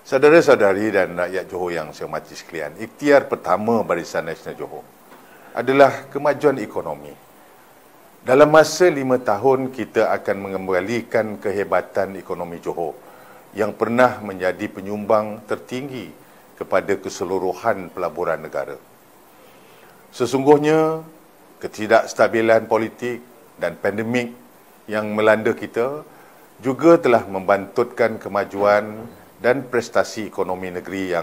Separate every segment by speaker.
Speaker 1: Saudara-saudari dan rakyat Johor yang saya hormati sekalian, ikhtiar pertama Barisan Nasional Johor adalah kemajuan ekonomi. Dalam masa 5 tahun, kita akan mengembalikan kehebatan ekonomi Johor yang pernah menjadi penyumbang tertinggi kepada keseluruhan pelaburan negara. Sesungguhnya, ketidakstabilan politik dan pandemik yang melanda kita juga telah membantutkan kemajuan dan prestasi ekonomi negeri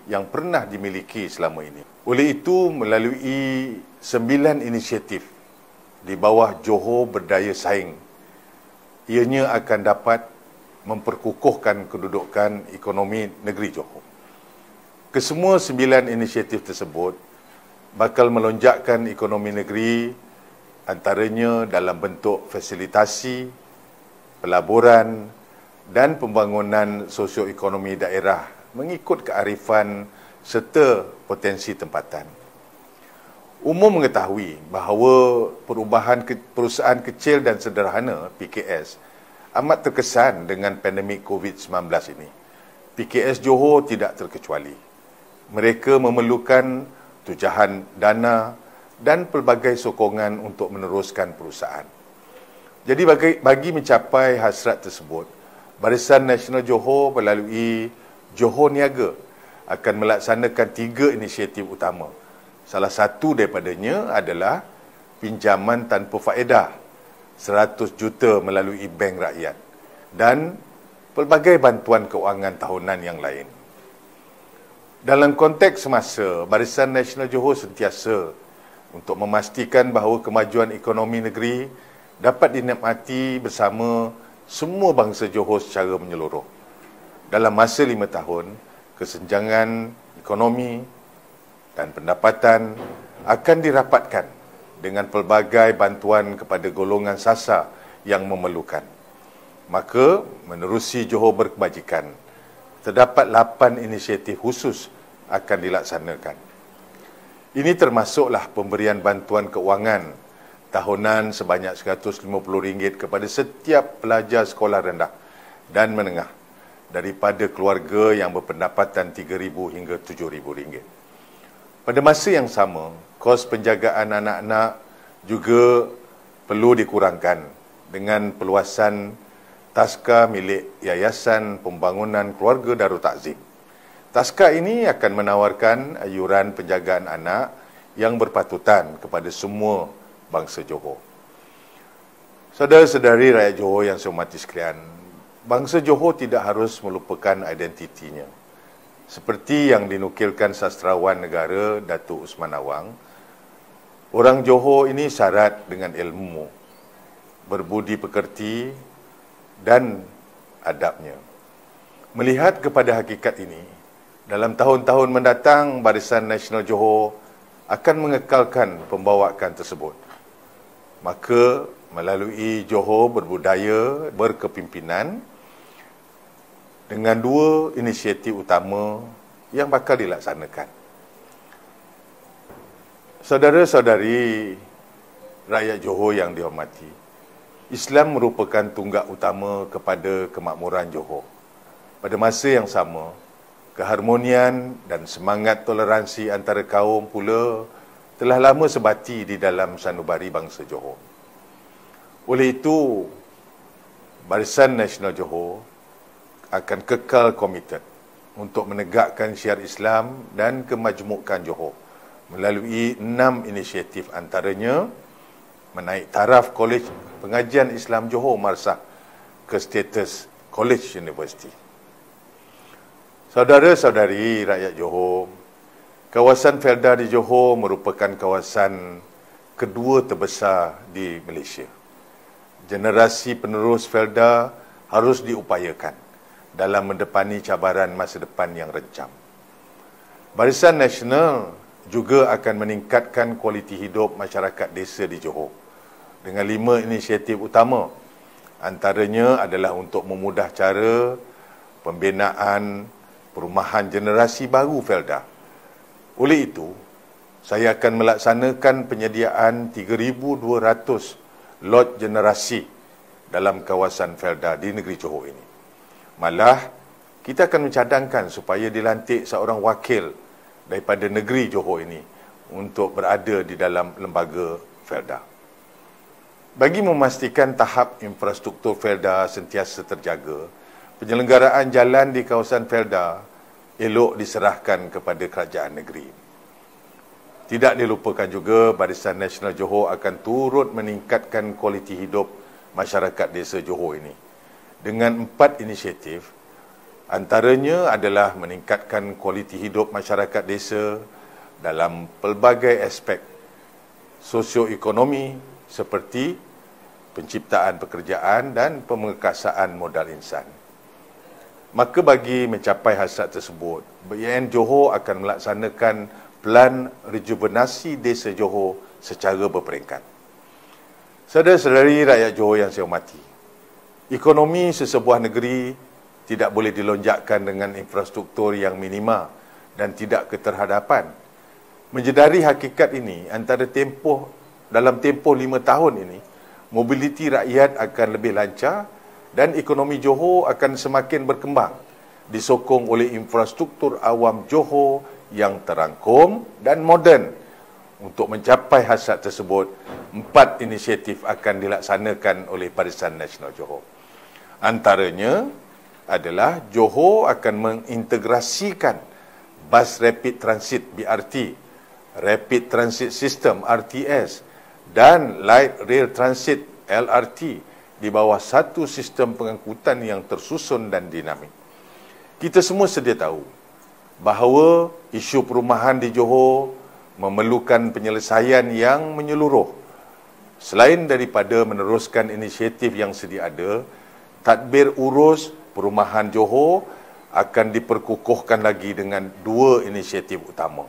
Speaker 1: yang pernah dimiliki selama ini. Oleh itu, melalui 9 inisiatif di bawah Johor Berdaya Saing, ianya akan dapat memperkukuhkan kedudukan ekonomi negeri Johor. Kesemua 9 inisiatif tersebut bakal melonjakkan ekonomi negeri, antaranya dalam bentuk fasilitasi, pelaburan dan pembangunan sosioekonomi daerah mengikut kearifan serta potensi tempatan. Umum mengetahui bahawa perubahan perusahaan kecil dan sederhana (PKS) amat terkesan dengan pandemik COVID-19 ini. PKS Johor tidak terkecuali. Mereka memerlukan tujahan dana dan pelbagai sokongan untuk meneruskan perusahaan. Jadi bagi mencapai hasrat tersebut, Barisan Nasional Johor melalui Johor Niaga akan melaksanakan 3 inisiatif utama. Salah satu daripadanya adalah pinjaman tanpa faedah 100 juta melalui Bank Rakyat dan pelbagai bantuan keuangan tahunan yang lain. Dalam konteks semasa, Barisan Nasional Johor sentiasa untuk memastikan bahawa kemajuan ekonomi negeri dapat dinikmati bersama semua bangsa Johor secara menyeluruh. Dalam masa 5 tahun, kesenjangan ekonomi dan pendapatan akan dirapatkan dengan pelbagai bantuan kepada golongan sasar yang memerlukan. Maka, menerusi Johor Berkebajikan, terdapat 8 inisiatif khusus akan dilaksanakan. Ini termasuklah pemberian bantuan keuangan tahunan sebanyak RM150 kepada setiap pelajar sekolah rendah dan menengah daripada keluarga yang berpendapatan RM3,000 hingga RM7,000. Pada masa yang sama, kos penjagaan anak-anak juga perlu dikurangkan dengan perluasan taska milik Yayasan Pembangunan Keluarga Darul Takzim. Taska ini akan menawarkan ayuran penjagaan anak yang berpatutan kepada semua bangsa Johor. Saudara-saudari rakyat Johor yang saya hormati sekalian, bangsa Johor tidak harus melupakan identitinya. Seperti yang dinukilkan sastrawan negara Datuk Usman Awang, orang Johor ini syarat dengan ilmu, berbudi pekerti dan adabnya. Melihat kepada hakikat ini, dalam tahun-tahun mendatang, Barisan Nasional Johor akan mengekalkan pembawaan tersebut. Maka melalui Johor Berbudaya Berkepimpinan dengan 2 inisiatif utama yang bakal dilaksanakan. Saudara-saudari rakyat Johor yang dihormati, Islam merupakan tunggak utama kepada kemakmuran Johor. Pada masa yang sama, keharmonian dan semangat toleransi antara kaum pula telah lama sebati di dalam sanubari bangsa Johor. Oleh itu, Barisan Nasional Johor akan kekal komited untuk menegakkan syiar Islam dan kemajmukan Johor melalui 6 inisiatif, antaranya menaik taraf Kolej Pengajian Islam Johor Marsah ke status College University. Saudara-saudari rakyat Johor, kawasan Felda di Johor merupakan kawasan kedua terbesar di Malaysia. Generasi penerus Felda harus diupayakan dalam mendepani cabaran masa depan yang rencam. Barisan Nasional juga akan meningkatkan kualiti hidup masyarakat desa di Johor dengan 5 inisiatif utama. Antaranya adalah untuk memudah cara pembinaan perumahan generasi baru Felda. Oleh itu, saya akan melaksanakan penyediaan 3,200 lot generasi dalam kawasan Felda di negeri Johor ini. Malah, kita akan mencadangkan supaya dilantik seorang wakil daripada negeri Johor ini untuk berada di dalam lembaga Felda. Bagi memastikan tahap infrastruktur Felda sentiasa terjaga, penyelenggaraan jalan di kawasan Felda elok diserahkan kepada kerajaan negeri. Tidak dilupakan juga Barisan Nasional Johor akan turut meningkatkan kualiti hidup masyarakat desa Johor ini dengan 4 inisiatif. Antaranya adalah meningkatkan kualiti hidup masyarakat desa dalam pelbagai aspek sosioekonomi seperti penciptaan pekerjaan dan pemekasaan modal insan. Maka bagi mencapai hasrat tersebut, BIN Johor akan melaksanakan Plan Rejuvenasi Desa Johor secara berperingkat. Saudara-saudari rakyat Johor yang saya hormati, ekonomi sesebuah negeri tidak boleh dilonjakkan dengan infrastruktur yang minima dan tidak keterhadapan. Menjedari hakikat ini, dalam tempoh 5 tahun ini, mobiliti rakyat akan lebih lancar dan ekonomi Johor akan semakin berkembang, disokong oleh infrastruktur awam Johor yang terangkum dan moden. Untuk mencapai hasrat tersebut, 4 inisiatif akan dilaksanakan oleh Barisan Nasional Johor. Antaranya adalah Johor akan mengintegrasikan bas rapid transit BRT, rapid transit system RTS dan light rail transit LRT di bawah satu sistem pengangkutan yang tersusun dan dinamik. Kita semua sedia tahu bahawa isu perumahan di Johor memerlukan penyelesaian yang menyeluruh. Selain daripada meneruskan inisiatif yang sedia ada, tadbir urus perumahan Johor akan diperkukuhkan lagi dengan 2 inisiatif utama.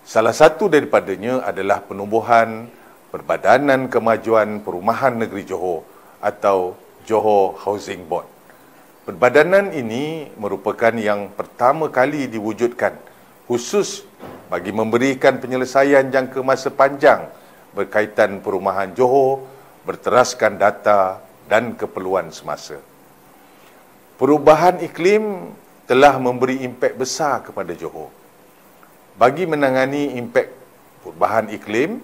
Speaker 1: Salah satu daripadanya adalah penubuhan Perbadanan Kemajuan Perumahan Negeri Johor atau Johor Housing Board. Perbadanan ini merupakan yang pertama kali diwujudkan khusus bagi memberikan penyelesaian jangka masa panjang berkaitan perumahan Johor berteraskan data dan keperluan semasa. Perubahan iklim telah memberi impak besar kepada Johor. Bagi menangani impak perubahan iklim,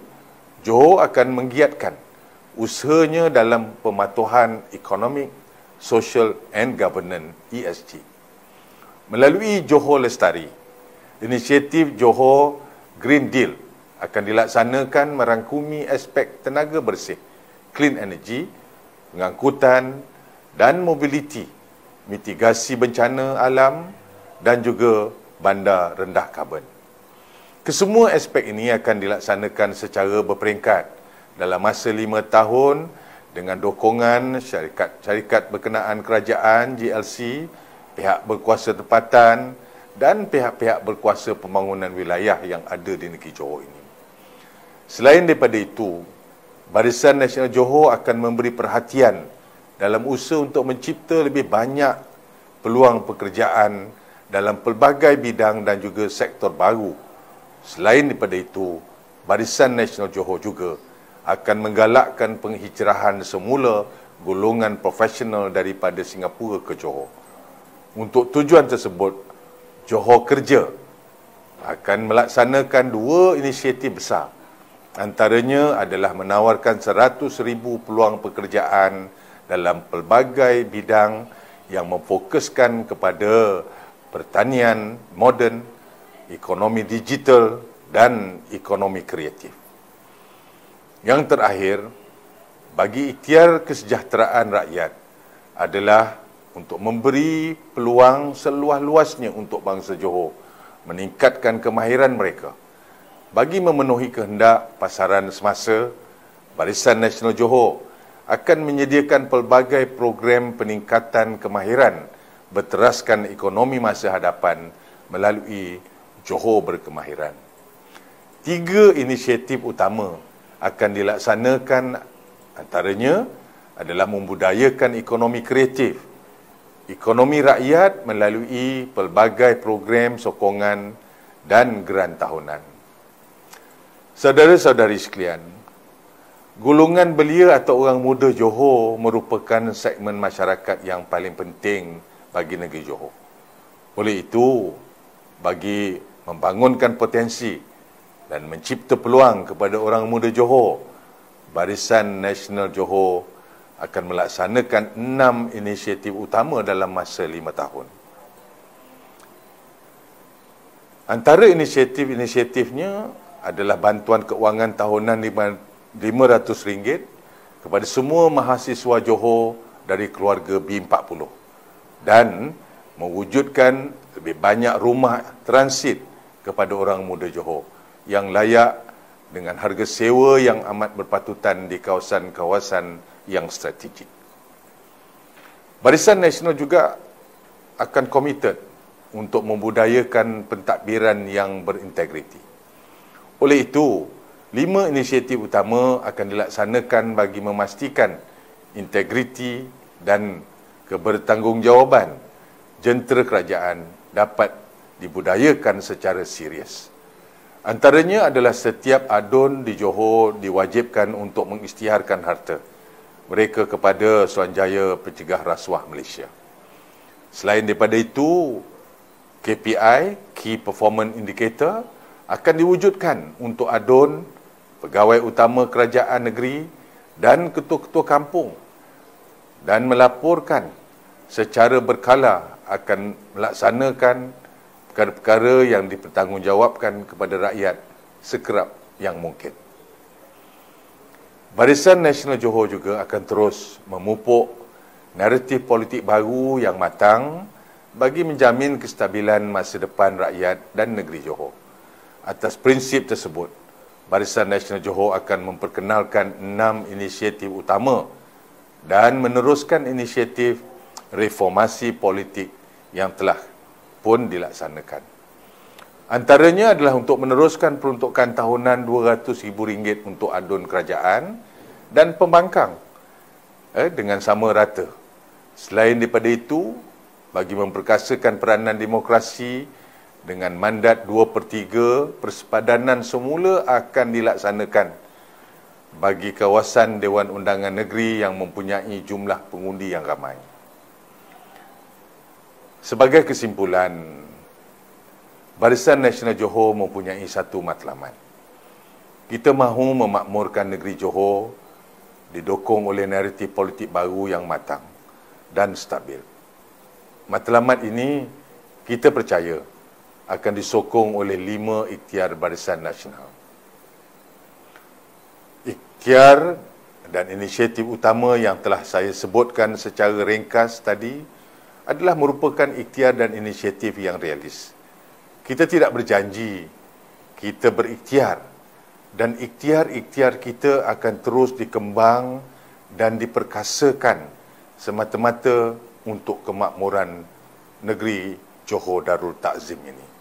Speaker 1: Johor akan menggiatkan usahanya dalam pematuhan Economic, Social and Governance ESG. Melalui Johor Lestari, inisiatif Johor Green Deal akan dilaksanakan merangkumi aspek tenaga bersih, clean energy, pengangkutan dan mobiliti, mitigasi bencana alam dan juga bandar rendah karbon. Kesemua aspek ini akan dilaksanakan secara berperingkat dalam masa 5 tahun dengan dokongan syarikat berkenaan kerajaan GLC, pihak berkuasa tempatan dan pihak-pihak berkuasa pembangunan wilayah yang ada di negeri Johor ini. Selain daripada itu, Barisan Nasional Johor akan memberi perhatian dalam usaha untuk mencipta lebih banyak peluang pekerjaan dalam pelbagai bidang dan juga sektor baru. Selain daripada itu, Barisan Nasional Johor juga akan menggalakkan penghijrahan semula golongan profesional daripada Singapura ke Johor. Untuk tujuan tersebut, Johor Kerja akan melaksanakan 2 inisiatif besar. Antaranya adalah menawarkan 100,000 peluang pekerjaan dalam pelbagai bidang yang memfokuskan kepada pertanian moden, ekonomi digital dan ekonomi kreatif. Yang terakhir, bagi ikhtiar kesejahteraan rakyat adalah untuk memberi peluang seluas-luasnya untuk bangsa Johor meningkatkan kemahiran mereka. Bagi memenuhi kehendak pasaran semasa, Barisan Nasional Johor akan menyediakan pelbagai program peningkatan kemahiran berteraskan ekonomi masa hadapan melalui Johor Berkemahiran. 3 inisiatif utama akan dilaksanakan, antaranya adalah membudayakan ekonomi kreatif, ekonomi rakyat melalui pelbagai program sokongan dan geran tahunan. Saudara-saudari sekalian, golongan belia atau orang muda Johor merupakan segmen masyarakat yang paling penting bagi negeri Johor. Oleh itu, bagi membangunkan potensi dan mencipta peluang kepada orang muda Johor, Barisan Nasional Johor akan melaksanakan 6 inisiatif utama dalam masa 5 tahun. Antara inisiatif-inisiatifnya adalah bantuan keuangan tahunan RM500 kepada semua mahasiswa Johor dari keluarga B40 dan mewujudkan lebih banyak rumah transit kepada orang muda Johor yang layak dengan harga sewa yang amat berpatutan di kawasan-kawasan yang strategik. Barisan Nasional juga akan komited untuk membudayakan pentadbiran yang berintegriti. Oleh itu, 5 inisiatif utama akan dilaksanakan bagi memastikan integriti dan kebertanggungjawaban jentera kerajaan dapat dibudayakan secara serius. Antaranya adalah setiap adun di Johor diwajibkan untuk mengisytiharkan harta mereka kepada Suruhanjaya Pencegah Rasuah Malaysia. Selain daripada itu, KPI, Key Performance Indicator, akan diwujudkan untuk adun, pegawai utama kerajaan negeri dan ketua-ketua kampung dan melaporkan secara berkala akan melaksanakan perkara-perkara yang dipertanggungjawabkan kepada rakyat sekerap yang mungkin. Barisan Nasional Johor juga akan terus memupuk naratif politik baru yang matang bagi menjamin kestabilan masa depan rakyat dan negeri Johor. Atas prinsip tersebut, Barisan Nasional Johor akan memperkenalkan 6 inisiatif utama dan meneruskan inisiatif reformasi politik yang telah pun dilaksanakan. Antaranya adalah untuk meneruskan peruntukan tahunan RM200,000 untuk adun kerajaan dan pembangkang dengan sama rata. Selain daripada itu, bagi memperkasakan peranan demokrasi dengan mandat 2/3, persepadanan semula akan dilaksanakan bagi kawasan Dewan Undangan Negeri yang mempunyai jumlah pengundi yang ramai. Sebagai kesimpulan, Barisan Nasional Johor mempunyai satu matlamat. Kita mahu memakmurkan negeri Johor didukung oleh naratif politik baru yang matang dan stabil. Matlamat ini kita percaya akan disokong oleh 5 ikhtiar Barisan Nasional. Ikhtiar dan inisiatif utama yang telah saya sebutkan secara ringkas tadi adalah merupakan ikhtiar dan inisiatif yang realis. Kita tidak berjanji, kita berikhtiar dan ikhtiar-ikhtiar kita akan terus dikembang dan diperkasakan semata-mata untuk kemakmuran negeri Johor Darul Ta'zim ini.